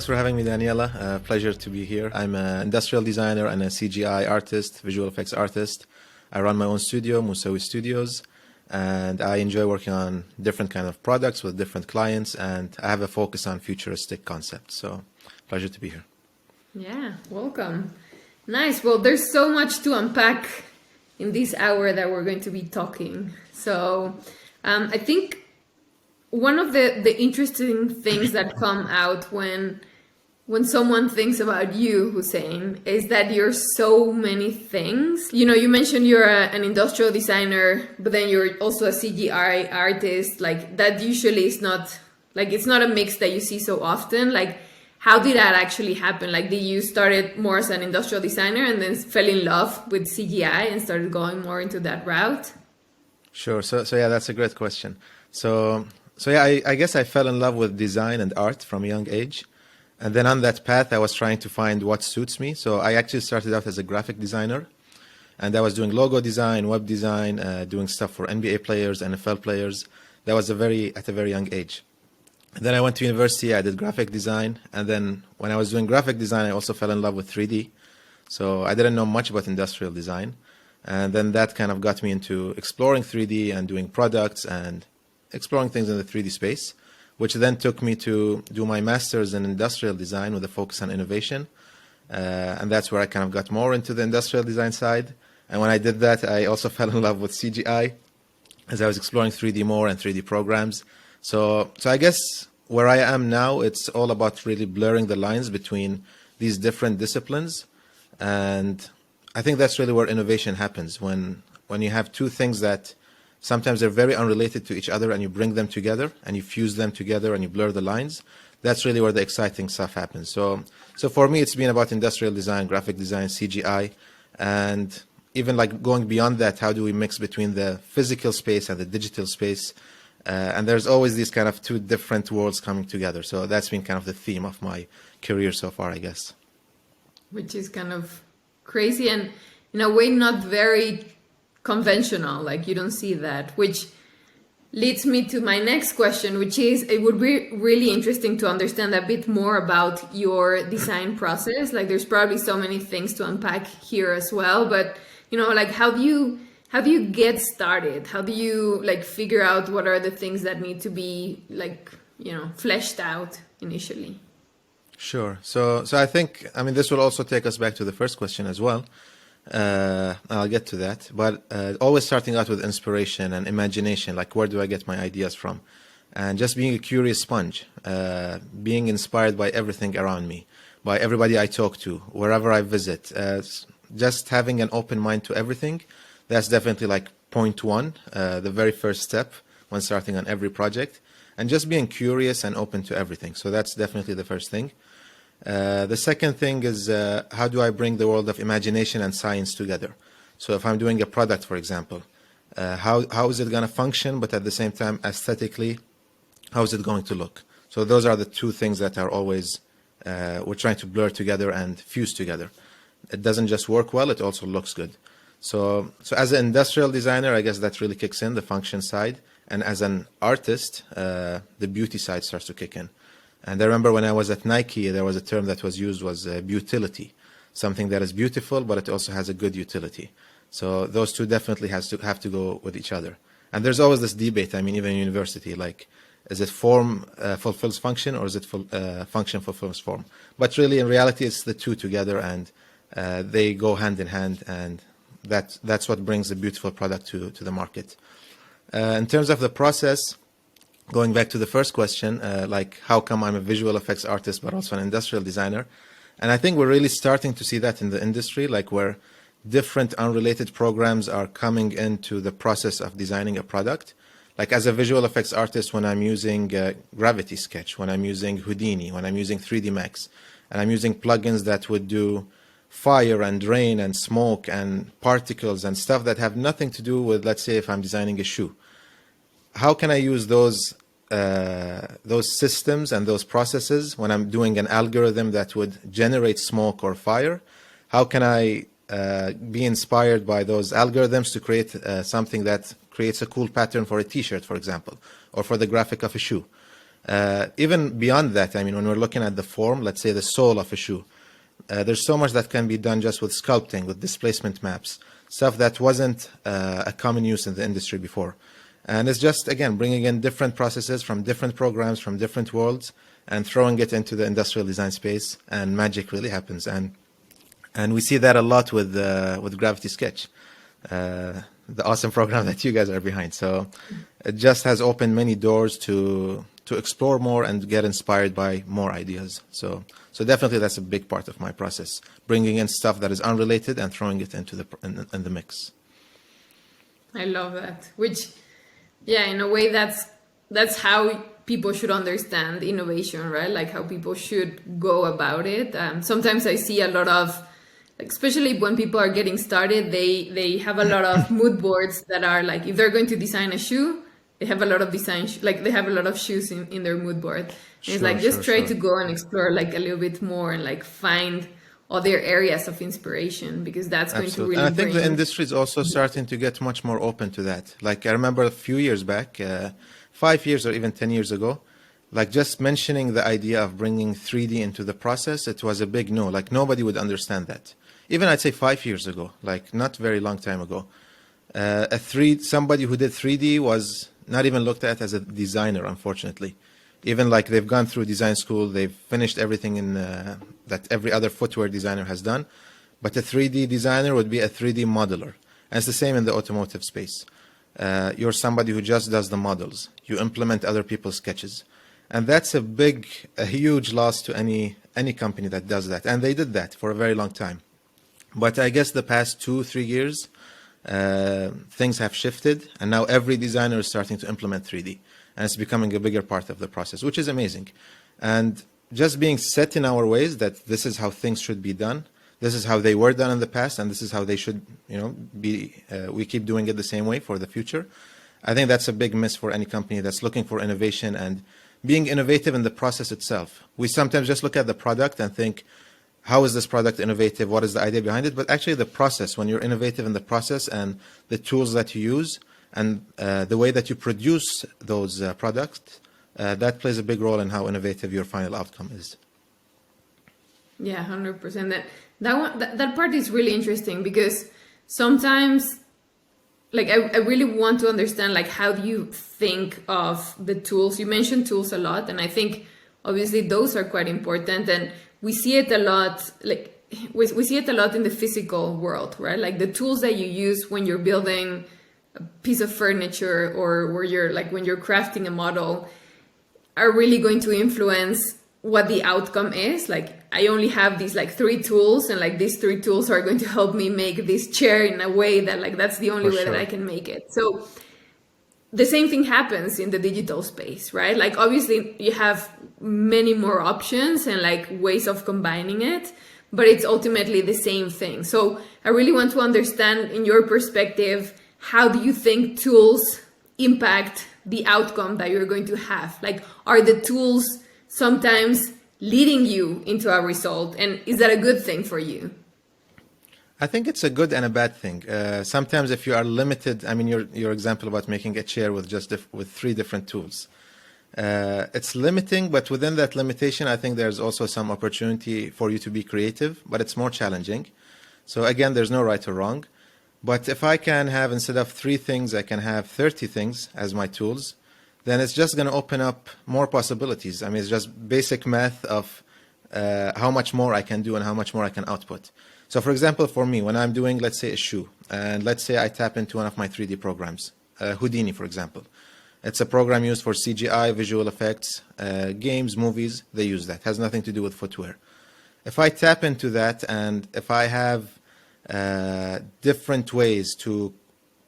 Thanks for having me, Daniela. Pleasure to be here. I'm an industrial designer and a CGI artist, visual effects artist. I run my own studio, Almossawi Studios, and I enjoy working on different kind of products with different clients, and I have a focus on futuristic concepts. So, pleasure to be here. Yeah, welcome. Nice. Well, there's so much to unpack in this hour that we're going to be talking. So, I think one of the interesting things that come out when someone thinks about you, Hussain, is that you're so many things. You know, you mentioned you're an industrial designer, but then you're also a CGI artist. Like that usually is not, like it's not a mix that you see so often. Like how did that actually happen? Like did you started more as an industrial designer and then fell in love with CGI and started going more into that route? Sure. So yeah, that's a great question. So yeah, I guess I fell in love with design and art from a young age. And then on that path, I was trying to find what suits me. So I actually started out as a graphic designer. And I was doing logo design, web design, doing stuff for NBA players, NFL players. That was at a very young age. And then I went to university, I did graphic design. And then when I was doing graphic design, I also fell in love with 3D. So I didn't know much about industrial design. And then that kind of got me into exploring 3D and doing products and exploring things in the 3D space, which then took me to do my master's in industrial design with a focus on innovation. And that's where I kind of got more into the industrial design side. And when I did that, I also fell in love with CGI as I was exploring 3D more and 3D programs. So I guess where I am now, it's all about really blurring the lines between these different disciplines. And I think that's really where innovation happens, when you have two things that sometimes they're very unrelated to each other and you bring them together and you fuse them together and you blur the lines. That's really where the exciting stuff happens. So for me, it's been about industrial design, graphic design, CGI, and even like going beyond that, how do we mix between the physical space and the digital space? And there's always these kind of two different worlds coming together. So that's been kind of the theme of my career so far, I guess. Which is kind of crazy and in a way not very conventional, like you don't see that, which leads me to my next question, which is it would be really interesting to understand a bit more about your design process. Like there's probably so many things to unpack here as well, but you know, like how do you get started? How do you like figure out what are the things that need to be like, you know, fleshed out initially? Sure. So I think, I mean, this will also take us back to the first question as well. I'll get to that, but always starting out with inspiration and imagination, like where do I get my ideas from? And just being a curious sponge, being inspired by everything around me, by everybody I talk to, wherever I visit, just having an open mind to everything. That's definitely like point one, the very first step when starting on every project, and just being curious and open to everything. So that's definitely the first thing. The second thing is how do I bring the world of imagination and science together? So if I'm doing a product, for example, how is it going to function, but at the same time, aesthetically, how is it going to look? So those are the two things that are always, we're trying to blur together and fuse together. It doesn't just work well, it also looks good. So as an industrial designer, I guess that really kicks in, the function side. And as an artist, the beauty side starts to kick in. And I remember when I was at Nike, there was a term that was used, was beautility, something that is beautiful, but it also has a good utility. So those two definitely have to go with each other. And there's always this debate, I mean, even in university, like, is it form fulfills function, or is it function fulfills form? But really, in reality, it's the two together, and they go hand in hand, and that's what brings a beautiful product to the market. In terms of the process, going back to the first question, like how come I'm a visual effects artist but also an industrial designer? And I think we're really starting to see that in the industry, like where different unrelated programs are coming into the process of designing a product. Like as a visual effects artist, when I'm using Gravity Sketch, when I'm using Houdini, when I'm using 3D Max, and I'm using plugins that would do fire and rain and smoke and particles and stuff that have nothing to do with, let's say, if I'm designing a shoe. How can I use those systems and those processes when I'm doing an algorithm that would generate smoke or fire? How can I be inspired by those algorithms to create something that creates a cool pattern for a t-shirt, for example, or for the graphic of a shoe? Even beyond that, I mean, when we're looking at the form, let's say the sole of a shoe, there's so much that can be done just with sculpting, with displacement maps, stuff that wasn't a common use in the industry before. And it's just, again, bringing in different processes from different programs, from different worlds, and throwing it into the industrial design space, and magic really happens. And we see that a lot with Gravity Sketch, the awesome program that you guys are behind. So it just has opened many doors to explore more and get inspired by more ideas. So definitely that's a big part of my process, bringing in stuff that is unrelated and throwing it into in the mix. I love that. Which, yeah, in a way, that's how people should understand innovation, right? Like how people should go about it. Sometimes I see a lot of, especially when people are getting started, they have a lot of mood boards that are like, if they're going to design a shoe, they have a lot of they have a lot of shoes in their mood board. And it's like, just try to go and explore like a little bit more and like find other areas of inspiration, because that's going to really and I think the industry is also starting to get much more open to that. Like I remember a few years back, 5 years or even 10 years ago, like just mentioning the idea of bringing 3D into the process, it was a big no. Like nobody would understand that. Even I'd say 5 years ago, like not very long time ago, somebody who did 3D was not even looked at as a designer, unfortunately. Even like they've gone through design school, they've finished everything in that every other footwear designer has done. But a 3D designer would be a 3D modeler. And it's the same in the automotive space. You're somebody who just does the models. You implement other people's sketches. And that's a huge loss to any company that does that. And they did that for a very long time. But I guess the past 2-3 years, things have shifted, and now every designer is starting to implement 3D, and it's becoming a bigger part of the process, which is amazing. And just being set in our ways that this is how things should be done, this is how they were done in the past, and this is how they should, be. We keep doing it the same way for the future. I think that's a big miss for any company that's looking for innovation and being innovative in the process itself. We sometimes just look at the product and think, how is this product innovative? What is the idea behind it? But actually the process, when you're innovative in the process and the tools that you use and the way that you produce those products, that plays a big role in how innovative your final outcome is. Yeah, 100%. That part is really interesting, because sometimes, like, I really want to understand, like, how do you think of the tools? You mentioned tools a lot, and I think obviously those are quite important, and we see it a lot, like we see it a lot in the physical world, right? Like the tools that you use when you're building a piece of furniture or when you're crafting a model are really going to influence what the outcome is. Like I only have these like 3 tools, and like these 3 tools are going to help me make this chair in a way that like that's the only way that I can make it. So the same thing happens in the digital space, right? Like obviously you have many more options and like ways of combining it, but it's ultimately the same thing. So I really want to understand, in your perspective, how do you think tools impact the outcome that you're going to have? Like, are the tools sometimes leading you into a result, and is that a good thing for you? I think it's a good and a bad thing. Sometimes if you are limited, I mean, your example about making a chair with just with 3 different tools, it's limiting, but within that limitation, I think there's also some opportunity for you to be creative, but it's more challenging. So again, there's no right or wrong. But if I can have, instead of 3 things, I can have 30 things as my tools, then it's just going to open up more possibilities. I mean, it's just basic math of how much more I can do and how much more I can output. So for example, for me, when I'm doing, let's say, a shoe, and let's say I tap into one of my 3D programs, Houdini, for example. It's a program used for CGI, visual effects, games, movies. They use that. It has nothing to do with footwear. If I tap into that, and if I have different ways to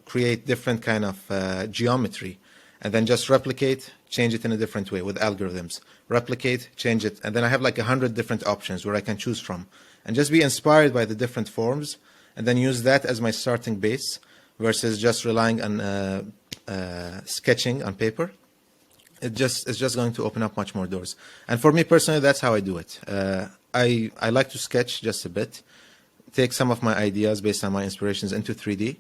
create different kind of geometry, and then just replicate, change it in a different way with algorithms, replicate, change it, and then I have like 100 different options where I can choose from, and just be inspired by the different forms, and then use that as my starting base versus just relying on sketching on paper. It's just going to open up much more doors. And for me personally, that's how I do it. I like to sketch just a bit, take some of my ideas based on my inspirations into 3D,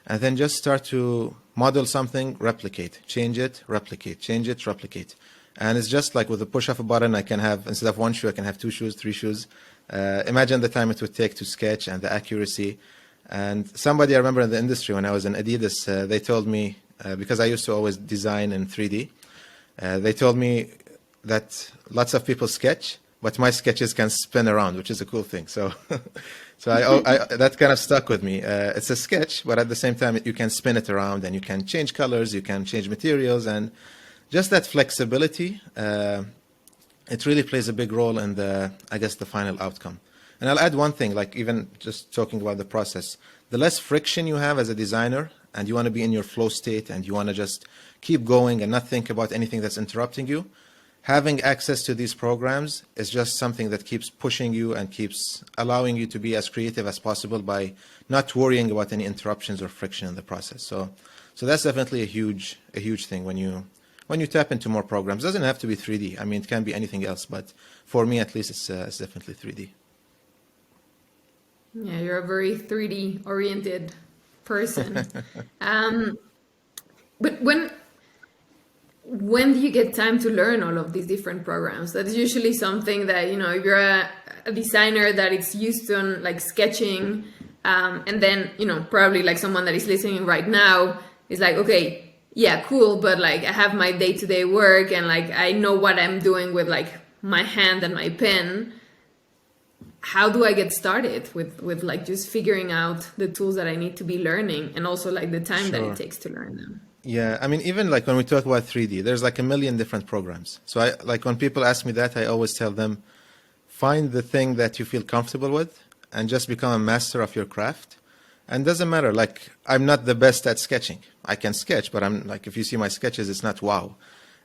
and then just start to model something, replicate, change it, replicate, change it, replicate. And it's just like with a push of a button, I can have, instead of one shoe, I can have 2 shoes, 3 shoes. Imagine the time it would take to sketch and the accuracy. And somebody I remember in the industry when I was in Adidas, they told me, because I used to always design in 3D, they told me that lots of people sketch, but my sketches can spin around, which is a cool thing. So, that kind of stuck with me. It's a sketch, but at the same time, you can spin it around and you can change colors, you can change materials, and just that flexibility, it really plays a big role in the final outcome. And I'll add one thing, like even just talking about the process, the less friction you have as a designer and you want to be in your flow state and you want to just keep going and not think about anything that's interrupting you, having access to these programs is just something that keeps pushing you and keeps allowing you to be as creative as possible by not worrying about any interruptions or friction in the process. So that's definitely a huge thing when you tap into more programs. It doesn't have to be 3D. I mean, it can be anything else, but for me at least, it's definitely 3D. Yeah, you're a very 3D oriented person. But when do you get time to learn all of these different programs? That's usually something that, if you're a designer that is used to like sketching, and then, probably like someone that is listening right now is like, okay, yeah, cool, but like I have my day-to-day work and like I know what I'm doing with like my hand and my pen. How do I get started with like just figuring out the tools that I need to be learning and also like the time that it takes to learn them? Yeah, I mean, even like when we talk about 3D, there's like a million different programs. So when people ask me that, I always tell them, find the thing that you feel comfortable with and just become a master of your craft. And doesn't matter, like I'm not the best at sketching. I can sketch, but I'm like, if you see my sketches, it's not wow.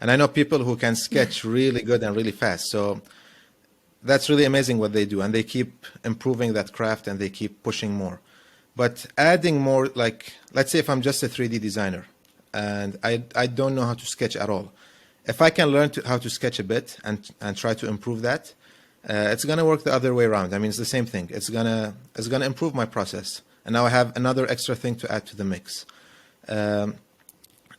And I know people who can sketch really good and really fast. So that's really amazing what they do. And they keep improving that craft and they keep pushing more. But adding more, like, let's say if I'm just a 3D designer and I don't know how to sketch at all. If I can learn how to sketch a bit and try to improve that, it's going to work the other way around. I mean, it's the same thing. It's gonna improve my process. And now I have another extra thing to add to the mix. And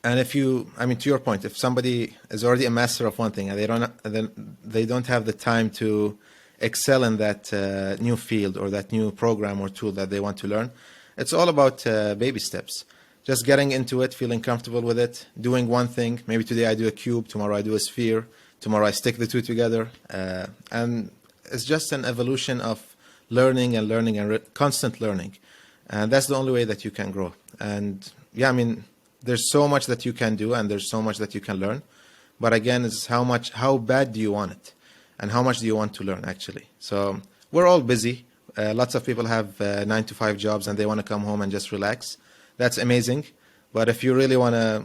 to your point, if somebody is already a master of one thing and they don't have the time to excel in that new field or that new program or tool that they want to learn, it's all about baby steps. Just getting into it, feeling comfortable with it, doing one thing. Maybe today I do a cube, tomorrow I do a sphere, tomorrow I stick the two together. And it's just an evolution of learning and constant learning. And that's the only way that you can grow. And yeah, I mean, there's so much that you can do and there's so much that you can learn. But again, it's how bad do you want it? And how much do you want to learn, actually? So we're all busy. Lots of people have 9-to-5 jobs and they want to come home and just relax. That's amazing. But if you really want to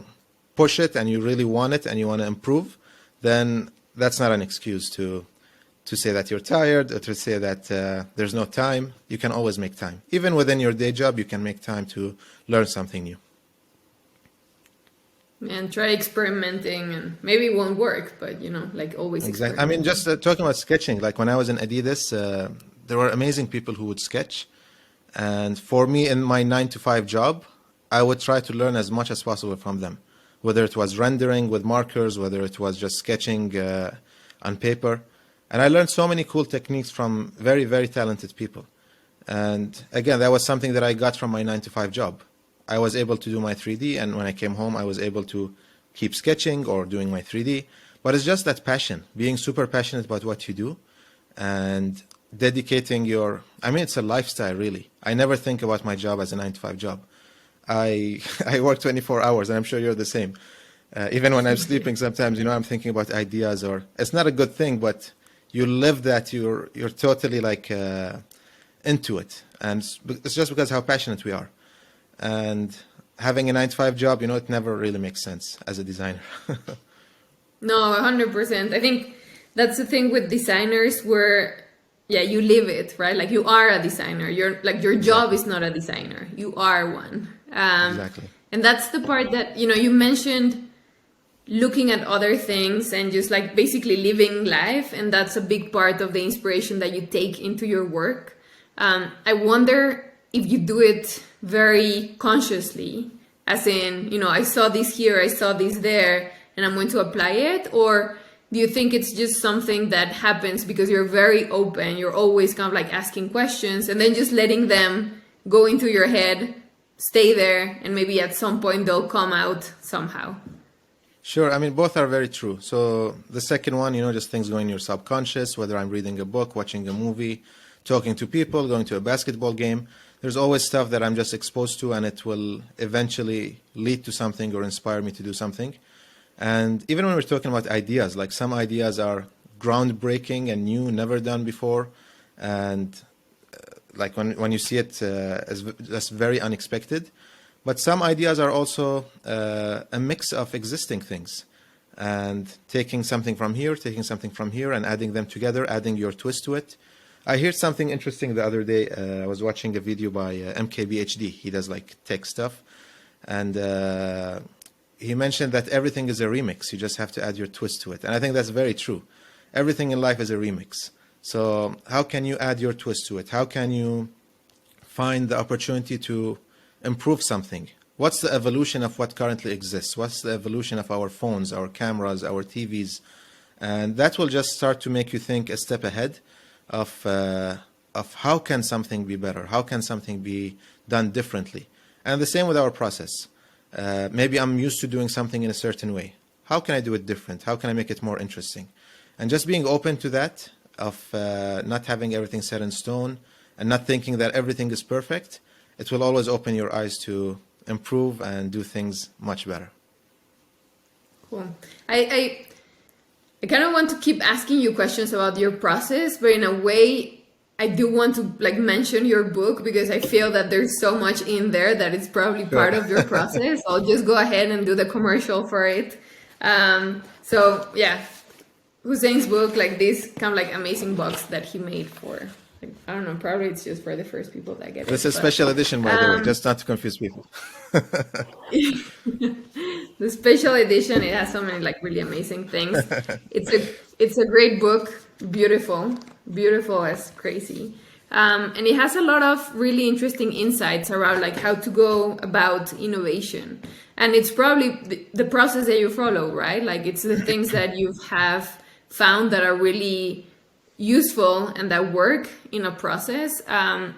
push it and you really want it and you want to improve, then that's not an excuse to say that you're tired or to say that there's no time. You can always make time. Even within your day job, you can make time to learn something new. And try experimenting, and maybe it won't work, but like always. Exactly. I mean, just talking about sketching, like when I was in Adidas, there were amazing people who would sketch. And for me, in my 9-to-5 job, I would try to learn as much as possible from them, whether it was rendering with markers, whether it was just sketching on paper. And I learned so many cool techniques from very, very talented people. And again, that was something that I got from my 9-to-5 job. I was able to do my 3D, and when I came home, I was able to keep sketching or doing my 3D. But it's just that passion, being super passionate about what you do and dedicating it's a lifestyle, really. I never think about my job as a 9-to-5 job. I work 24 hours, and I'm sure you're the same. Even when I'm sleeping, sometimes, I'm thinking about ideas, or it's not a good thing, but you live that, you're totally like into it. And it's just because how passionate we are. And having a 9-to-5 job, it never really makes sense as a designer. No, 100%. I think that's the thing with designers where, you live it, right? Like you are a designer. You're like, your job is not a designer. You are one. Exactly. And that's the part that, you mentioned looking at other things and just like basically living life. And that's a big part of the inspiration that you take into your work. I wonder if you do it very consciously, as in, I saw this here, I saw this there, and I'm going to apply it, or do you think it's just something that happens because you're very open, you're always kind of like asking questions and then just letting them go into your head, stay there, and maybe at some point they'll come out somehow? Sure. I mean, both are very true. So the second one, just things going in your subconscious, whether I'm reading a book, watching a movie, talking to people, going to a basketball game, there's always stuff that I'm just exposed to, and it will eventually lead to something or inspire me to do something. And even when we're talking about ideas, like some ideas are groundbreaking and new, never done before. And like when you see it as just very unexpected. But some ideas are also a mix of existing things, and taking something from here, taking something from here, and adding them together, adding your twist to it. I heard something interesting the other day. I was watching a video by MKBHD. He does like tech stuff. And he mentioned that everything is a remix. You just have to add your twist to it. And I think that's very true. Everything in life is a remix. So how can you add your twist to it? How can you find the opportunity to improve something? What's the evolution of what currently exists? What's the evolution of our phones, our cameras, our TVs? And that will just start to make you think a step ahead of how can something be better? How can something be done differently? And the same with our process. Maybe I'm used to doing something in a certain way. How can I do it different? How can I make it more interesting? And just being open to that, of not having everything set in stone and not thinking that everything is perfect, it will always open your eyes to improve and do things much better. Cool. I kind of want to keep asking you questions about your process, but in a way, I do want to like mention your book because I feel that there's so much in there that it's probably part of your process. I'll just go ahead and do the commercial for it. So yeah, Hussein's book, like this kind of like amazing box that he made for, like, I don't know, probably it's just for the first people that get it. This is a special edition, by the way, just not to confuse people. The special edition, it has so many like really amazing things. It's a great book, beautiful as crazy. And it has a lot of really interesting insights around like how to go about innovation. And it's probably the process that you follow, right? Like it's the things that you have found that are really useful and that work in a process.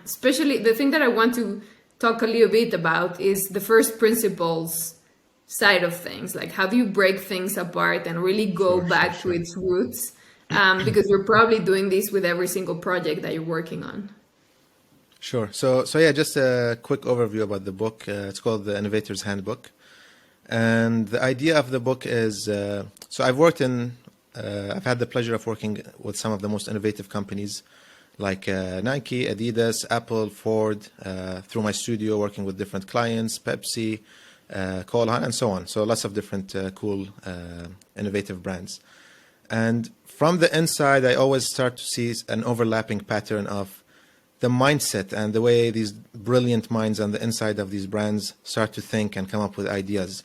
Especially the thing that I want to talk a little bit about is the first principles side of things. Like how do you break things apart and really go back to its roots? Because you're probably doing this with every single project that you're working on. Sure. So yeah, just a quick overview about the book. It's called the Innovator's Handbook. And the idea of the book is, so I've had the pleasure of working with some of the most innovative companies like Nike, Adidas, Apple, Ford, through my studio, working with different clients, Pepsi, Cole Haan, and so on. So lots of different cool, innovative brands. And from the inside, I always start to see an overlapping pattern of the mindset and the way these brilliant minds on the inside of these brands start to think and come up with ideas.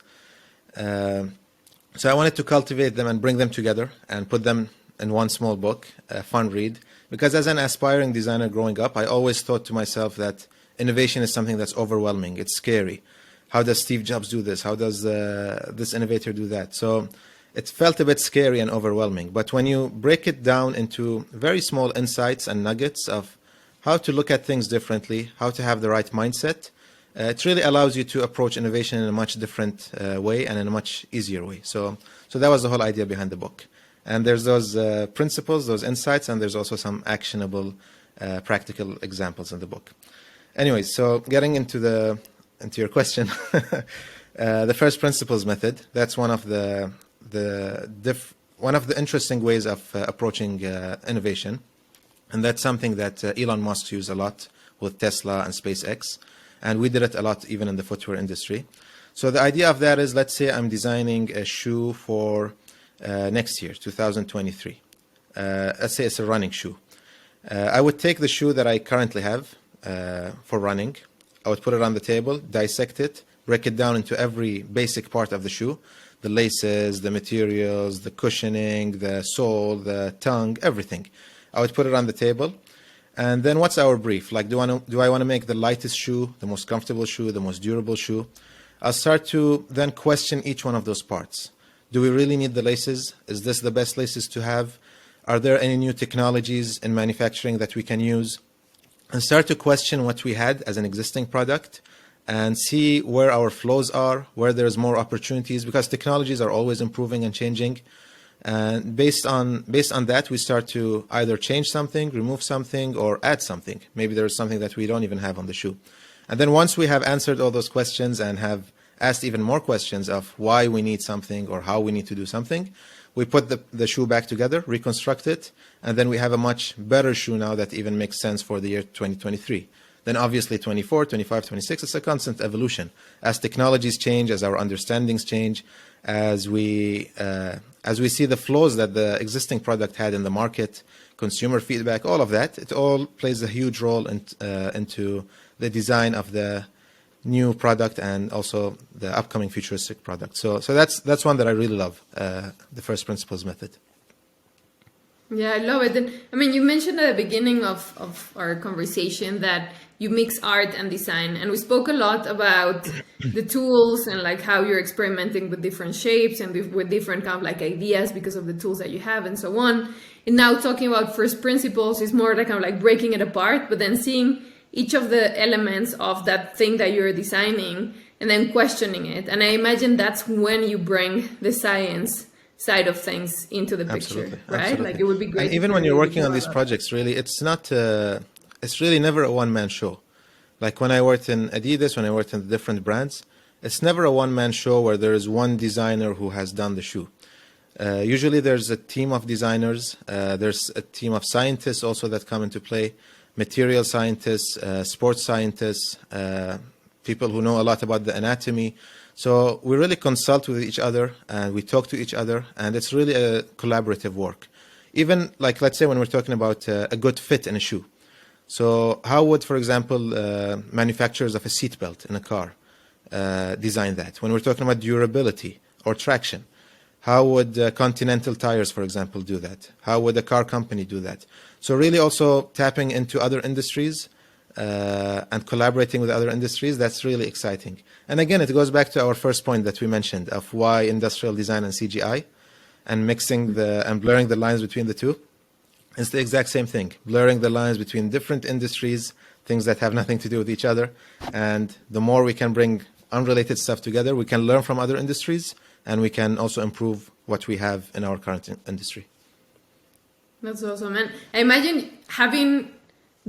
So I wanted to cultivate them and bring them together and put them in one small book, a fun read. Because as an aspiring designer growing up, I always thought to myself that innovation is something that's overwhelming. It's scary. How does Steve Jobs do this? How does this innovator do that? So it felt a bit scary and overwhelming. But when you break it down into very small insights and nuggets of how to look at things differently, how to have the right mindset, it really allows you to approach innovation in a much different way and in a much easier way. So that was the whole idea behind the book. And there's those principles, those insights, and there's also some actionable, practical examples in the book. Anyways, so getting into your question, the first principles method. That's one of the interesting ways of approaching innovation, and that's something that Elon Musk used a lot with Tesla and SpaceX, and we did it a lot even in the footwear industry. So the idea of that is, let's say I'm designing a shoe for next year, 2023. Let's say it's a running shoe. I would take the shoe that I currently have for running. I would put it on the table, dissect it, break it down into every basic part of the shoe, the laces, the materials, the cushioning, the sole, the tongue, everything. I would put it on the table. And then what's our brief? Like, do I want to make the lightest shoe, the most comfortable shoe, the most durable shoe? I'll start to then question each one of those parts. Do we really need the laces? Is this the best laces to have? Are there any new technologies in manufacturing that we can use? And start to question what we had as an existing product and see where our flaws are, where there's more opportunities, because technologies are always improving and changing. And based on that, we start to either change something, remove something, or add something. Maybe there's something that we don't even have on the shoe. And then once we have answered all those questions and have asked even more questions of why we need something or how we need to do something, we put the shoe back together, reconstruct it, and then we have a much better shoe now that even makes sense for the year 2023. Then obviously 24, 25, 26, it's a constant evolution. As technologies change, as our understandings change, as we see the flaws that the existing product had in the market, consumer feedback, all of that, it all plays a huge role into the design of the new product and also the upcoming futuristic product. So that's one that I really love, the first principles method. Yeah, I love it. And I mean, you mentioned at the beginning of our conversation that you mix art and design, and we spoke a lot about the tools and like how you're experimenting with different shapes and with different kind of like ideas because of the tools that you have and so on. And now talking about first principles is more like kind of like breaking it apart, but then seeing each of the elements of that thing that you're designing and then questioning it. And I imagine that's when you bring the science side of things into the picture, right? Absolutely. Like it would be great. And even when you're working on these projects, really, it's really never a one-man show. Like when I worked in Adidas, when I worked in the different brands, it's never a one-man show where there is one designer who has done the shoe. Usually there's a team of designers, there's a team of scientists also that come into play, material scientists, sports scientists, people who know a lot about the anatomy. So we really consult with each other and we talk to each other, and it's really a collaborative work. Even like, let's say when we're talking about a good fit in a shoe. So how would, for example, manufacturers of a seatbelt in a car design that? When we're talking about durability or traction, how would Continental Tires, for example, do that? How would a car company do that? So really also tapping into other industries and collaborating with other industries, that's really exciting. And again, it goes back to our first point that we mentioned of why industrial design and CGI and mixing and blurring the lines between the two. It's the exact same thing, blurring the lines between different industries, things that have nothing to do with each other. And the more we can bring unrelated stuff together, we can learn from other industries, and we can also improve what we have in our current industry. That's awesome. And I imagine having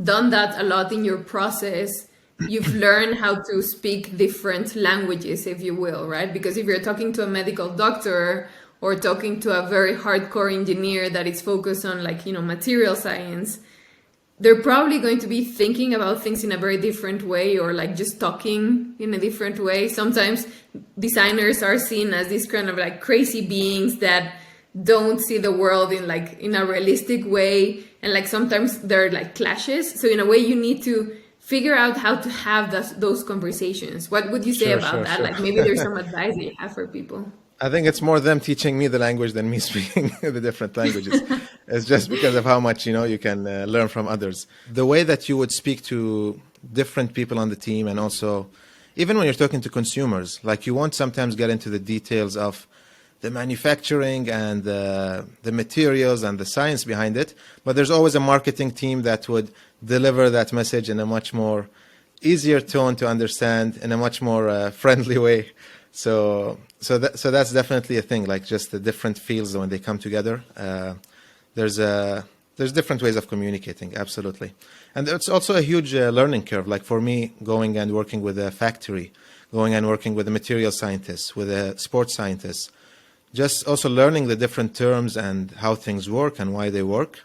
done that a lot in your process, you've learned how to speak different languages, if you will, right? Because if you're talking to a medical doctor or talking to a very hardcore engineer that is focused on like, you know, material science, they're probably going to be thinking about things in a very different way, or like just talking in a different way. Sometimes designers are seen as these kind of like crazy beings that don't see the world in a realistic way, and like sometimes there are like clashes. So in a way you need to figure out how to have those conversations. What would you say about that? Sure. Like maybe there's some advice that you have for people. I think it's more them teaching me the language than me speaking the different languages. It's just because of how much, you know, you can learn from others. The way that you would speak to different people on the team, and also even when you're talking to consumers, like you won't sometimes get into the details of the manufacturing and the materials and the science behind it, but there's always a marketing team that would deliver that message in a much more easier tone to understand, in a much more friendly way. So that's definitely a thing, like just the different fields when they come together. There's different ways of communicating, absolutely. And it's also a huge learning curve. Like for me, going and working with a factory, going and working with a material scientist, with a sports scientist, just also learning the different terms and how things work and why they work.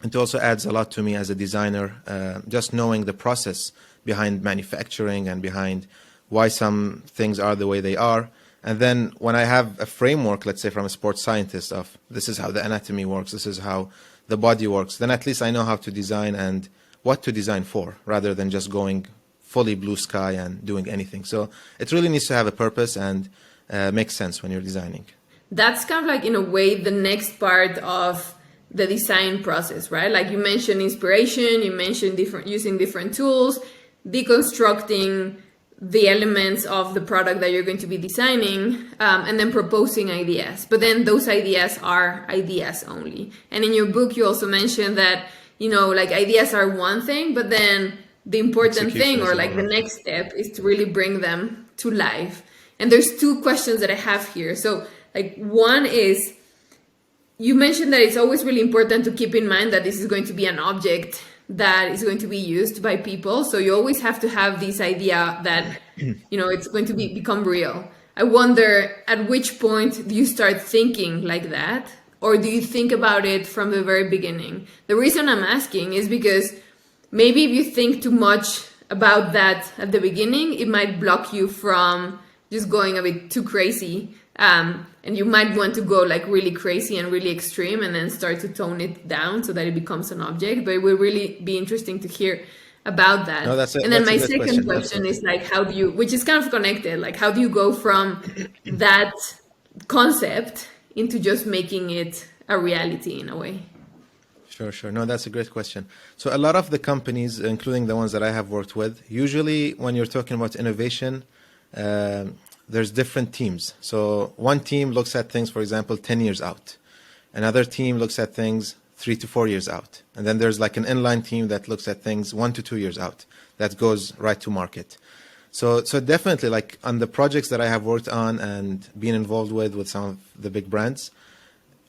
It also adds a lot to me as a designer, just knowing the process behind manufacturing and behind why some things are the way they are. And then when I have a framework, let's say from a sports scientist, of this is how the anatomy works, this is how the body works, then at least I know how to design and what to design for, rather than just going fully blue sky and doing anything. So it really needs to have a purpose and make sense when you're designing. That's kind of like, in a way, the next part of the design process, right? Like you mentioned inspiration, you mentioned using different tools, deconstructing the elements of the product that you're going to be designing, and then proposing ideas. But then those ideas are ideas only. And in your book, you also mentioned that, like ideas are one thing, but then the important thing, or like the next step, is to really bring them to life. And there's two questions that I have here. So like one is, you mentioned that it's always really important to keep in mind that this is going to be an object that is going to be used by people. So you always have to have this idea that, it's going to become real. I wonder, at which point do you start thinking like that? Or do you think about it from the very beginning? The reason I'm asking is because maybe if you think too much about that at the beginning, it might block you from just going a bit too crazy. And you might want to go like really crazy and really extreme and then start to tone it down so that it becomes an object. But it will really be interesting to hear about that. No, and then my second question is like, how do you, which is kind of connected, like how do you go from that concept into just making it a reality in a way? Sure. No, that's a great question. So a lot of the companies, including the ones that I have worked with, usually when you're talking about innovation, there's different teams. So one team looks at things, for example, 10 years out. Another team looks at things 3 to 4 years out. And then there's like an inline team that looks at things 1 to 2 years out. That goes right to market. So definitely, like on the projects that I have worked on and been involved with some of the big brands,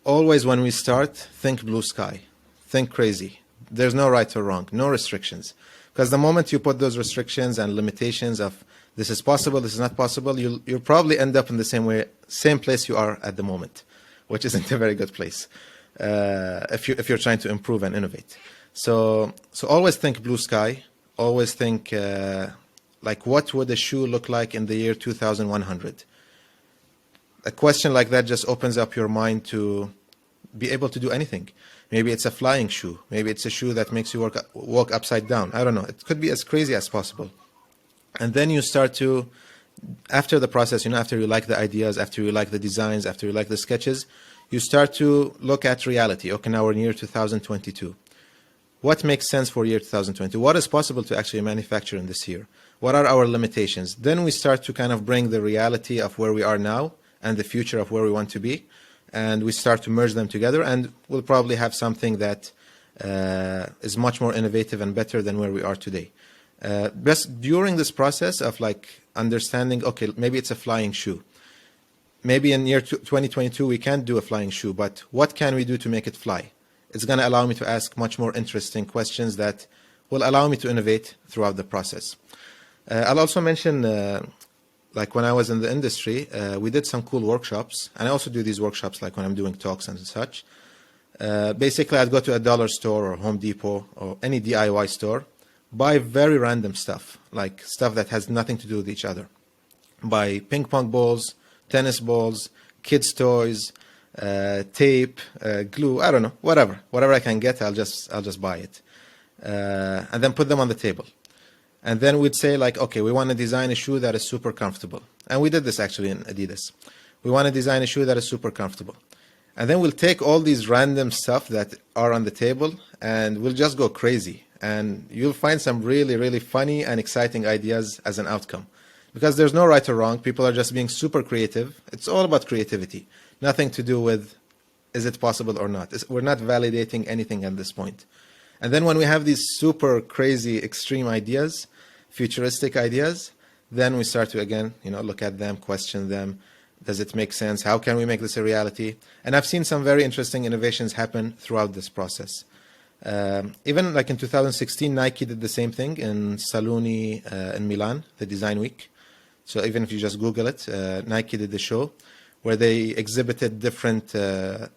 always when we start, think blue sky, think crazy. There's no right or wrong, no restrictions. Because the moment you put those restrictions and limitations of this is possible, this is not possible, you'll probably end up in the same place you are at the moment, which isn't a very good place if you're trying to improve and innovate. So always think blue sky. Always think like, what would a shoe look like in the year 2100? A question like that just opens up your mind to be able to do anything. Maybe it's a flying shoe. Maybe it's a shoe that makes you walk upside down. I don't know. It could be as crazy as possible. And then you start to, after the process, after you like the ideas, after you like the designs, after you like the sketches, you start to look at reality. Okay, now we're in year 2022. What makes sense for year 2020? What is possible to actually manufacture in this year? What are our limitations? Then we start to kind of bring the reality of where we are now and the future of where we want to be. And we start to merge them together, and we'll probably have something that is much more innovative and better than where we are today. Just during this process of like understanding, okay, maybe it's a flying shoe. Maybe in year 2022, we can't do a flying shoe, but what can we do to make it fly? It's going to allow me to ask much more interesting questions that will allow me to innovate throughout the process. I'll also mention, like when I was in the industry, we did some cool workshops, and I also do these workshops like when I'm doing talks and such. Basically, I'd go to a dollar store or Home Depot or any DIY store, buy very random stuff, like stuff that has nothing to do with each other. Buy ping pong balls, tennis balls, kids' toys, tape, glue, I don't know, whatever I can get, I'll just buy it, and then put them on the table. And then we'd say like, okay, we want to design a shoe that is super comfortable. And we did this actually in Adidas. We want to design a shoe that is super comfortable. And then we'll take all these random stuff that are on the table and we'll just go crazy. And you'll find some really, really funny and exciting ideas as an outcome. Because there's no right or wrong. People are just being super creative. It's all about creativity. Nothing to do with, is it possible or not? We're not validating anything at this point. And then when we have these super crazy, extreme ideas, futuristic ideas, then we start to, again, look at them, question them. Does it make sense? How can we make this a reality? And I've seen some very interesting innovations happen throughout this process. Even like in 2016, Nike did the same thing in Saloni in Milan, the Design Week. So even if you just Google it, Nike did the show where they exhibited different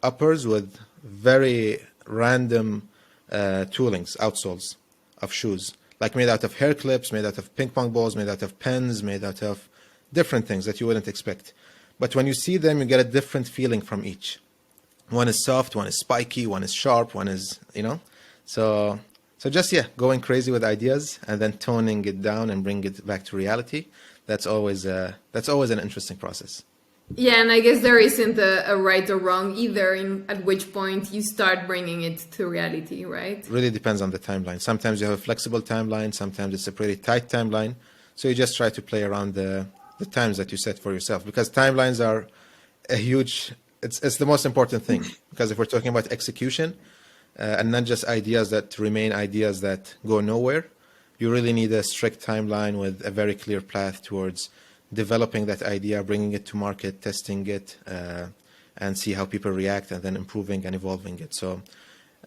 uppers with very random toolings, outsoles of shoes, like made out of hair clips, made out of ping pong balls, made out of pens, made out of different things that you wouldn't expect. But when you see them, you get a different feeling from each. One is soft, one is spiky, one is sharp, one is, So just, going crazy with ideas and then toning it down and bring it back to reality. That's always an interesting process. Yeah, and I guess there isn't a right or wrong either at which point you start bringing it to reality, right? Really depends on the timeline. Sometimes you have a flexible timeline. Sometimes it's a pretty tight timeline. So you just try to play around the times that you set for yourself, because timelines are a huge, it's the most important thing, because if we're talking about execution and not just ideas that remain ideas that go nowhere, you really need a strict timeline with a very clear path towards developing that idea, bringing it to market, testing it, and see how people react, and then improving and evolving it. So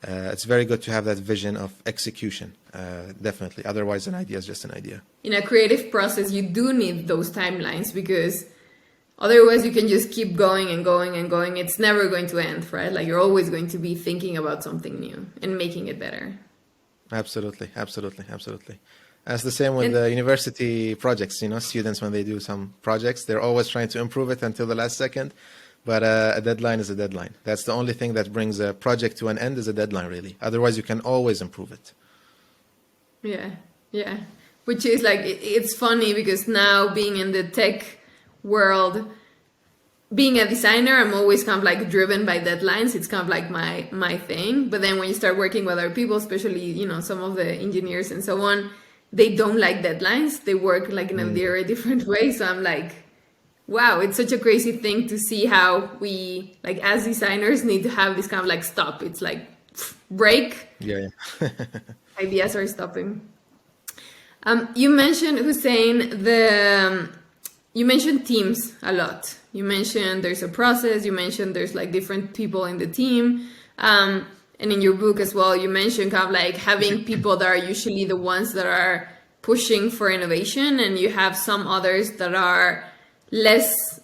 it's very good to have that vision of execution, definitely. Otherwise, an idea is just an idea. In a creative process, you do need those timelines, because otherwise you can just keep going and going and going. It's never going to end, right? Like, you're always going to be thinking about something new and making it better. Absolutely, absolutely, absolutely. And it's the same with the university projects. You know, students, when they do some projects, they're always trying to improve it until the last second. But a deadline is a deadline. That's the only thing that brings a project to an end, is a deadline, really. Otherwise, you can always improve it. Yeah, yeah. Which is like, it's funny because now, being in the tech world, being a designer, I'm always kind of like driven by deadlines. It's kind of like my thing. But then when you start working with other people, especially, you know, some of the engineers and so on, they don't like deadlines. They work like in a very different way. So I'm like, wow, it's such a crazy thing to see how we, like, as designers, need to have this kind of like stop. It's like break. Yeah. Ideas are stopping. You mentioned, Hussein, you mentioned teams a lot. You mentioned there's a process. You mentioned there's like different people in the team. And in your book as well, you mentioned kind of like having people that are usually the ones that are pushing for innovation, and you have some others that are less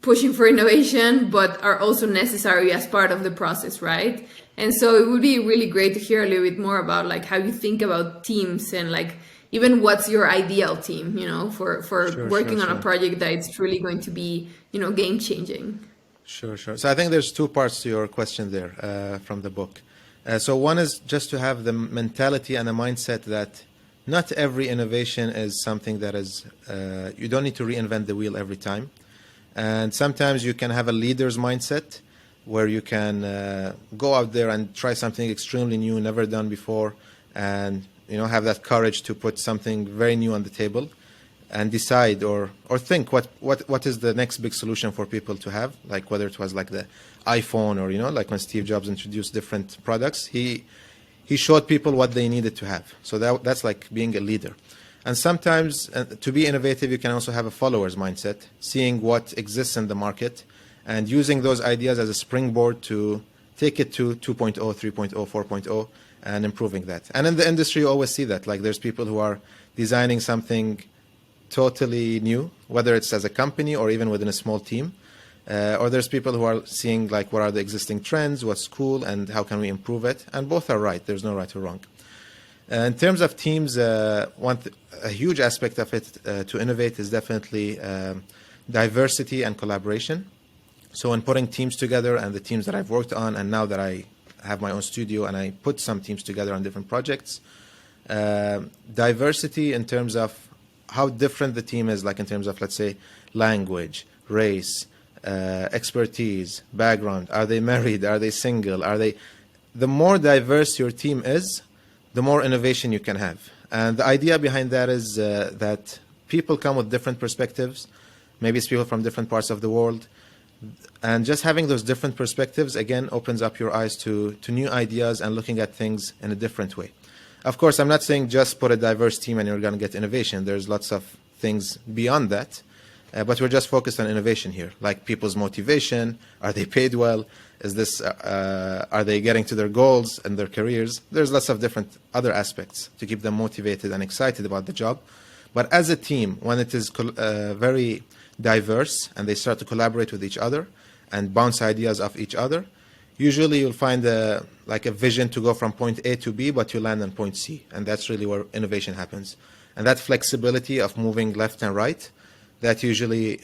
pushing for innovation, but are also necessary as part of the process, right? And so it would be really great to hear a little bit more about like how you think about teams, and like even what's your ideal team, you know, for working on a project that it's truly going to be, you know, game changing. Sure. So I think there's two parts to your question there from the book. So one is just to have the mentality and a mindset that not every innovation is something that is, you don't need to reinvent the wheel every time. And sometimes you can have a leader's mindset where you can go out there and try something extremely new, never done before, and, you know, have that courage to put something very new on the table and decide or think what is the next big solution for people to have, like whether it was like the iPhone, or, you know, like when Steve Jobs introduced different products, he showed people what they needed to have. So that's like being a leader. And sometimes to be innovative, you can also have a follower's mindset, seeing what exists in the market and using those ideas as a springboard to take it to 2.0, 3.0, 4.0, and improving that. And in the industry, you always see that. Like, there's people who are designing something totally new, whether it's as a company or even within a small team. Or there's people who are seeing like what are the existing trends, what's cool, and how can we improve it. And both are right. There's no right or wrong. In terms of teams, a huge aspect of it to innovate is definitely diversity and collaboration. So in putting teams together, and the teams that I've worked on, and now that I have my own studio and I put some teams together on different projects, diversity in terms of how different the team is, like in terms of, let's say, language, race, expertise, background. Are they married? Are they single? The more diverse your team is, the more innovation you can have. And the idea behind that is that people come with different perspectives. Maybe it's people from different parts of the world. And just having those different perspectives, again, opens up your eyes to new ideas and looking at things in a different way. Of course, I'm not saying just put a diverse team and you're going to get innovation. There's lots of things beyond that. But we're just focused on innovation here, like people's motivation. Are they paid well? Are they getting to their goals and their careers? There's lots of different other aspects to keep them motivated and excited about the job. But as a team, when it is very diverse and they start to collaborate with each other and bounce ideas off each other, usually you'll find a vision to go from point A to B, but you land on point C. And that's really where innovation happens. And that flexibility of moving left and right, that usually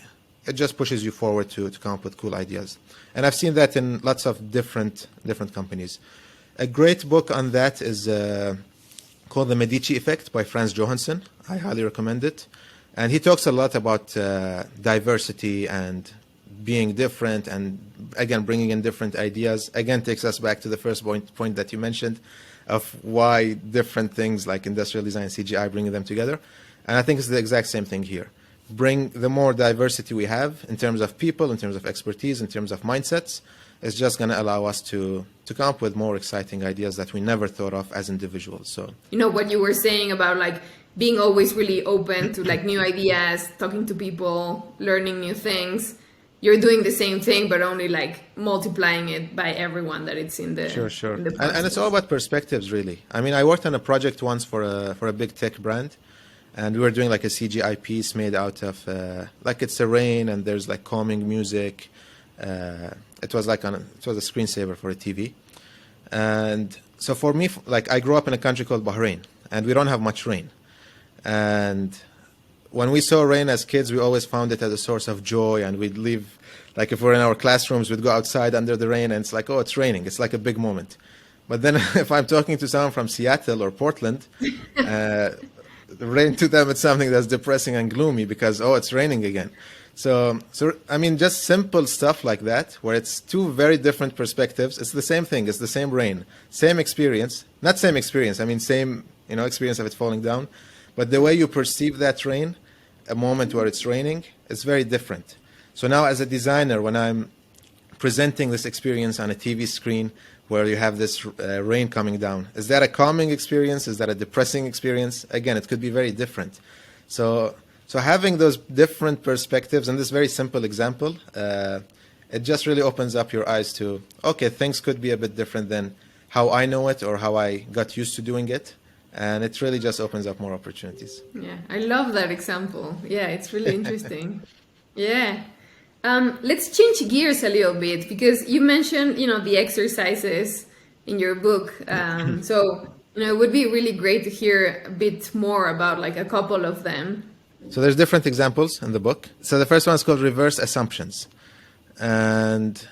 it just pushes you forward to come up with cool ideas. And I've seen that in lots of different companies. A great book on that is called The Medici Effect by Franz Johansson. I highly recommend it. And he talks a lot about diversity and being different, and again, bringing in different ideas. Again, takes us back to the first point that you mentioned of why different things like industrial design and CGI, bringing them together. And I think it's the exact same thing here. Bring the more diversity we have in terms of people, in terms of expertise, in terms of mindsets, it's just going to allow us to come up with more exciting ideas that we never thought of as individuals. So, you know, what you were saying about like being always really open to like new ideas, talking to people, learning new things. You're doing the same thing, but only like multiplying it by everyone that it's in the sure. in the And it's all about perspectives, really. I mean, I worked on a project once for a big tech brand, and we were doing like a CGI piece made out of like it's a rain and there's like calming music. It was a screensaver for a TV. And so for me, like I grew up in a country called Bahrain, and we don't have much rain. And when we saw rain as kids, we always found it as a source of joy, and we'd leave, like if we're in our classrooms, we'd go outside under the rain, and it's like, oh, it's raining. It's like a big moment. But then if I'm talking to someone from Seattle or Portland, rain to them, it's something that's depressing and gloomy because, oh, it's raining again. So I mean, just simple stuff like that, where it's two very different perspectives. It's the same thing. It's the same rain, same experience. Not same experience. I mean, same, experience of it falling down. But the way you perceive that rain, a moment where it's raining, it's very different. So now as a designer, when I'm presenting this experience on a TV screen where you have this rain coming down, is that a calming experience? Is that a depressing experience? Again, it could be very different. So having those different perspectives in this very simple example, it just really opens up your eyes to, okay, things could be a bit different than how I know it or how I got used to doing it. And it really just opens up more opportunities. Yeah, I love that example. Yeah, it's really interesting. Yeah. Let's change gears a little bit because you mentioned, the exercises in your book. So, it would be really great to hear a bit more about like a couple of them. So there's different examples in the book. So the first one is called reverse assumptions. And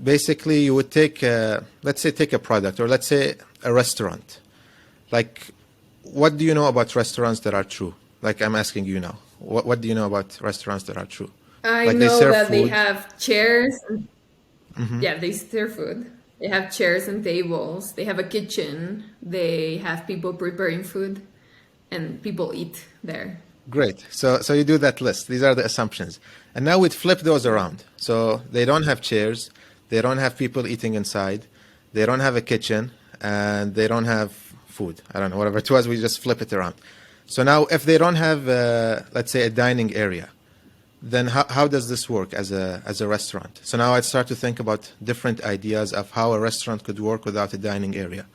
basically you would take, let's say, take a product, or let's say a restaurant. Like, what do you know about restaurants that are true? Like I'm asking you now. What do you know about restaurants that are true? I like know that food. They have chairs. Yeah, they serve food. They have chairs and tables. They have a kitchen. They have people preparing food, and people eat there. Great. So you do that list. These are the assumptions. And now we'd flip those around. So they don't have chairs. They don't have people eating inside. They don't have a kitchen. And they don't have food. I don't know, whatever it was, we just flip it around. So now if they don't have, let's say, a dining area, then how does this work as a restaurant? So now I'd start to think about different ideas of how a restaurant could work without a dining area.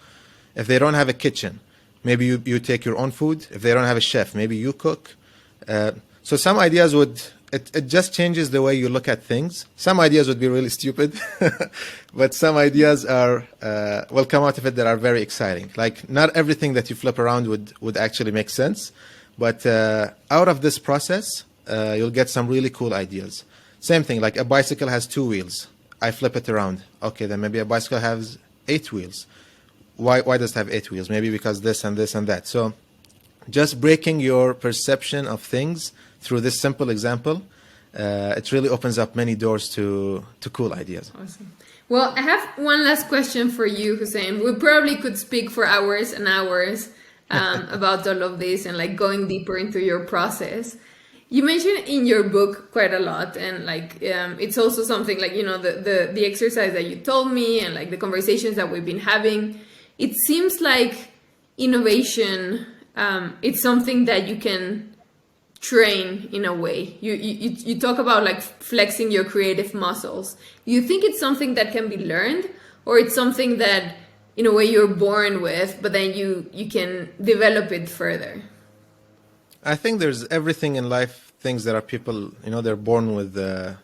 If they don't have a kitchen, maybe you take your own food. If they don't have a chef, maybe you cook. So some ideas it just changes the way you look at things. Some ideas would be really stupid, but some ideas will come out of it that are very exciting. Like not everything that you flip around would actually make sense, but out of this process, you'll get some really cool ideas. Same thing, like a bicycle has 2 wheels. I flip it around. Okay, then maybe a bicycle has 8 wheels. Why does it have 8 wheels? Maybe because this and this and that. So just breaking your perception of things through this simple example, it really opens up many doors to cool ideas. Awesome. Well, I have one last question for you, Hussain. We probably could speak for hours and hours about all of this and like going deeper into your process. You mentioned in your book quite a lot, and like it's also something like the exercise that you told me and like the conversations that we've been having. It seems like innovation, it's something that you can train in a way. You talk about like flexing your creative muscles. Do you think it's something that can be learned, or it's something that in a way you're born with, but then you can develop it further? I think there's everything in life, things that are people, they're born with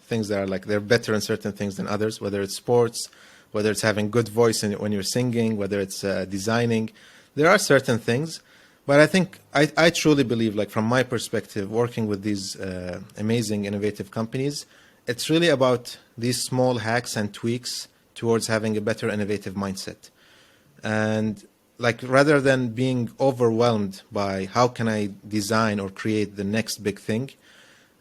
things that are like they're better in certain things than others, whether it's sports, whether it's having good voice when you're singing, whether it's designing. There are certain things. But I think I truly believe, like from my perspective, working with these amazing, innovative companies, it's really about these small hacks and tweaks towards having a better innovative mindset. And like rather than being overwhelmed by how can I design or create the next big thing,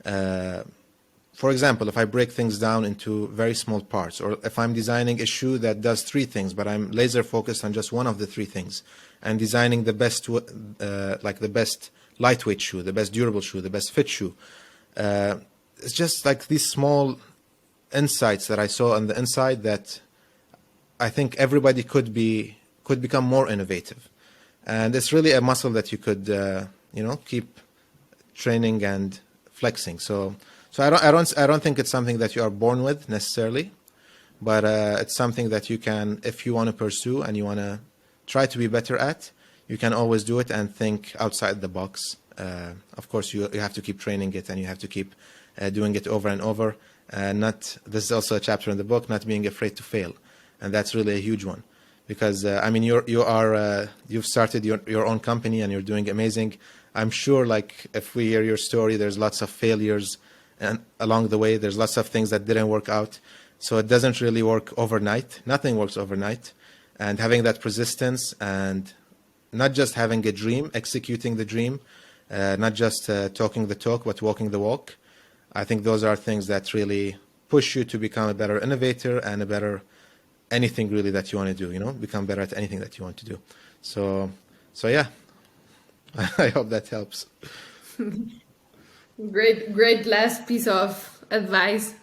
for example, if I break things down into very small parts, or if I'm designing a shoe that does 3 things, but I'm laser focused on just one of the 3 things, and designing the best, like the best lightweight shoe, the best durable shoe, the best fit shoe. It's just like these small insights that I saw on the inside that I think everybody could become more innovative. And it's really a muscle that you could, keep training and flexing. So I don't think it's something that you are born with necessarily, but it's something that you can, if you want to pursue and you want to try to be better at, you can always do it and think outside the box. Of course, you have to keep training it and you have to keep doing it over and over. This is also a chapter in the book, not being afraid to fail, and that's really a huge one. Because you've started your own company and you're doing amazing. I'm sure, like, if we hear your story, there's lots of failures, and along the way, there's lots of things that didn't work out. So it doesn't really work overnight. Nothing works overnight. And having that persistence and not just having a dream, executing the dream, not just talking the talk, but walking the walk. I think those are things that really push you to become a better innovator and a better anything really that you want to do, become better at anything that you want to do. So yeah, I hope that helps. Great last piece of advice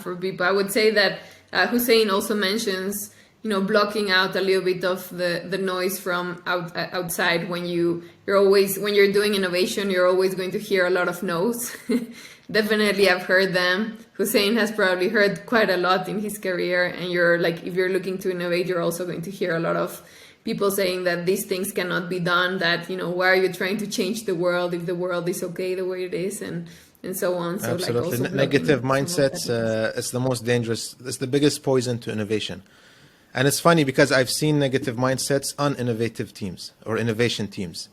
for people. I would say that Hussain also mentions, blocking out a little bit of the noise from outside. When you're doing innovation, you're always going to hear a lot of no's. Definitely, I've heard them. Hussain has probably heard quite a lot in his career, and if you're looking to innovate, you're also going to hear a lot of people saying that these things cannot be done, that, why are you trying to change the world if the world is okay the way it is, and so on. So absolutely. Negative mindsets, it's the most dangerous, it's the biggest poison to innovation. And it's funny because I've seen negative mindsets on innovative teams or innovation teams.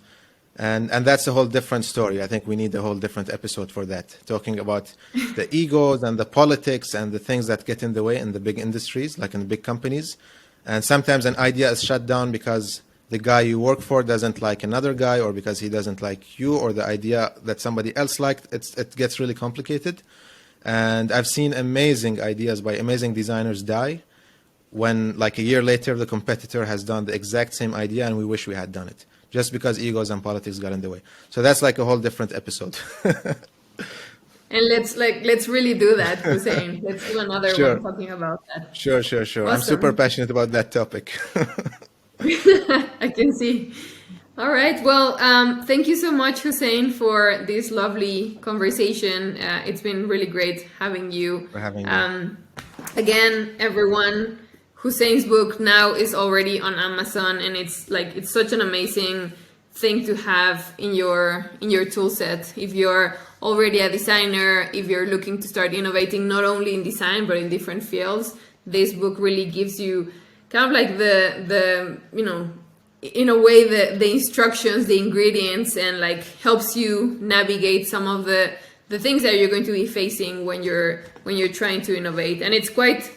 And that's a whole different story. I think we need a whole different episode for that, talking about the egos and the politics and the things that get in the way in the big industries, like in the big companies. And sometimes an idea is shut down because the guy you work for doesn't like another guy, or because he doesn't like you, or the idea that somebody else liked. It gets really complicated. And I've seen amazing ideas by amazing designers die when, like, a year later, the competitor has done the exact same idea and we wish we had done it, just because egos and politics got in the way. So that's like a whole different episode. And let's really do that, Hussain. Let's do another one talking about that. Sure. Awesome. I'm super passionate about that topic. I can see. All right. Well, thank you so much, Hussain, for this lovely conversation. It's been really great having you. For having me. Again, everyone, Hussain's book now is already on Amazon, and it's such an amazing thing to have in your tool set. If you're already a designer, if you're looking to start innovating not only in design but in different fields, this book really gives you kind of like the in a way the instructions, the ingredients, and like helps you navigate some of the things that you're going to be facing when you're trying to innovate. And it's quite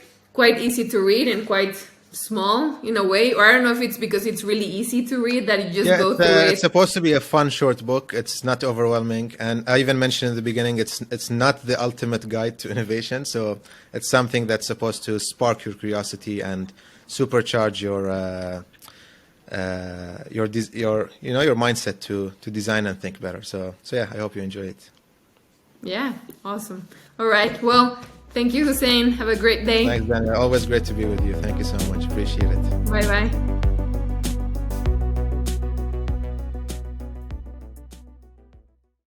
easy to read and quite small in a way, or I don't know if it's because it's really easy to read that you just go through it. It's supposed to be a fun short book. It's not overwhelming, and I even mentioned in the beginning it's not the ultimate guide to innovation. So it's something that's supposed to spark your curiosity and supercharge your mindset to design and think better. So yeah, I hope you enjoy it. Yeah, awesome. All right, well, thank you, Hussain. Have a great day. Thanks, Daniel. Always great to be with you. Thank you so much. Appreciate it. Bye-bye.